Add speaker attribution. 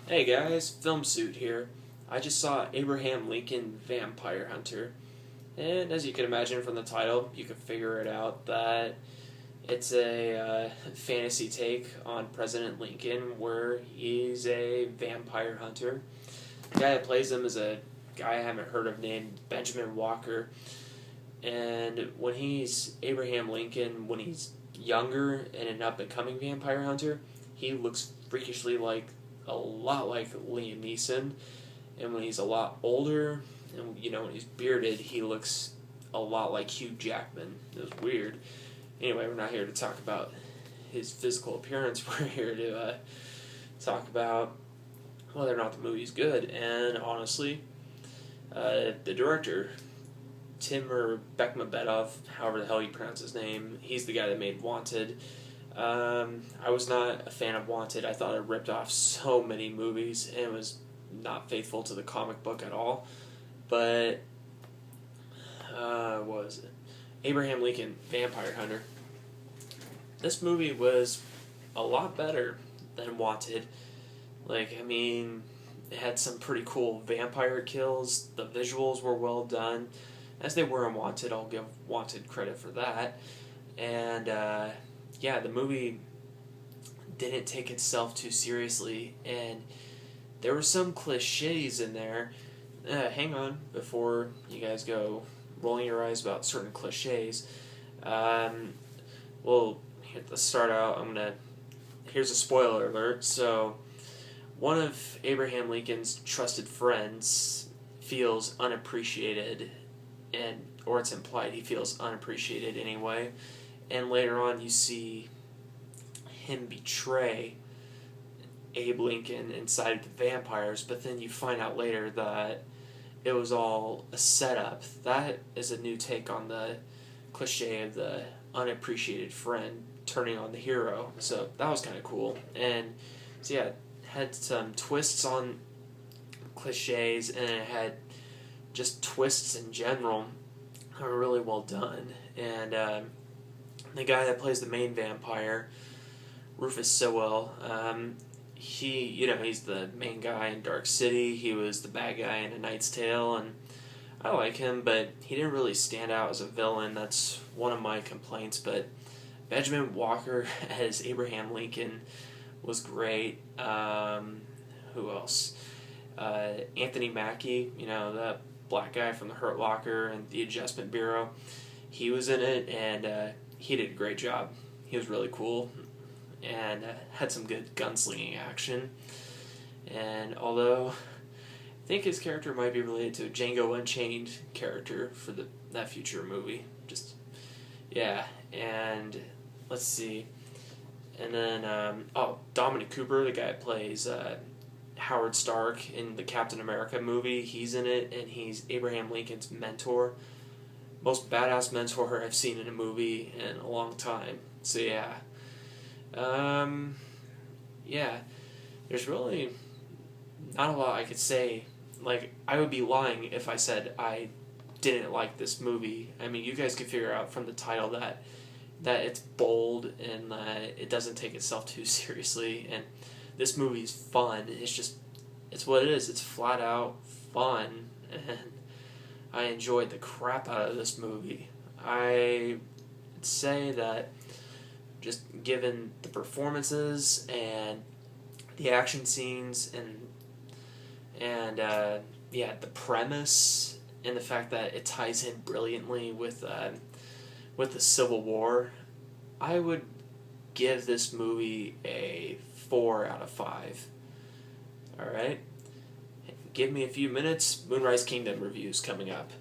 Speaker 1: Hey guys, Filmsuit here. I just saw Abraham Lincoln Vampire Hunter, and as you can imagine from the title, you can figure it out that it's a fantasy take on President Lincoln where he's a vampire hunter. The guy that plays him is a guy I haven't heard of named Benjamin Walker, and when he's Abraham Lincoln, when he's younger and an up and coming vampire hunter, he looks freakishly like a lot like Liam Neeson, and when he's a lot older and when he's bearded, he looks a lot like Hugh Jackman. It was weird. Anyway, we're not here to talk about his physical appearance. We're here to talk about whether or not the movie's good. And honestly, the director, Timur Bekmambetov, however the hell you pronounce his name, he's the guy that made Wanted. I was not a fan of Wanted. I thought it ripped off so many movies and was not faithful to the comic book at all. But, what was it? Abraham Lincoln, Vampire Hunter. This movie was a lot better than Wanted. It had some pretty cool vampire kills. The visuals were well done. As they were in Wanted, I'll give Wanted credit for that. And, the movie didn't take itself too seriously, and there were some cliches in there. Hang on, before you guys go rolling your eyes about certain cliches. Let's start out. Here's a spoiler alert. So, one of Abraham Lincoln's trusted friends feels unappreciated, or it's implied he feels unappreciated anyway. And later on, you see him betray Abe Lincoln inside of the vampires, but then you find out later that it was all a setup. That is a new take on the cliche of the unappreciated friend turning on the hero. So that was kind of cool. And so yeah, it had some twists on cliches, and it had just twists in general that were really well done. And the guy that plays the main vampire, Rufus Sewell, he's the main guy in Dark City. He was the bad guy in A Knight's Tale, and I like him, but he didn't really stand out as a villain. That's one of my complaints. But Benjamin Walker as Abraham Lincoln was great. Who else? Anthony Mackie, the black guy from the Hurt Locker and the Adjustment Bureau. He was in it, and he did a great job. He was really cool and had some good gunslinging action. And although I think his character might be related to a Django Unchained character for that future movie. And let's see. And then, Dominic Cooper, the guy that plays Howard Stark in the Captain America movie, he's in it, and he's Abraham Lincoln's mentor. Most badass mentor I've seen in a movie in a long time. So there's really not a lot I could say. I would be lying if I said I didn't like this movie. You guys can figure out from the title that it's bold and that it doesn't take itself too seriously. And this movie is fun. It's what it is. It's flat out fun, and I enjoyed the crap out of this movie. I would say that just given the performances and the action scenes and the premise and the fact that it ties in brilliantly with the Civil War, I would give this movie a 4 out of 5. Alright? Give me a few minutes. Moonrise Kingdom reviews coming up.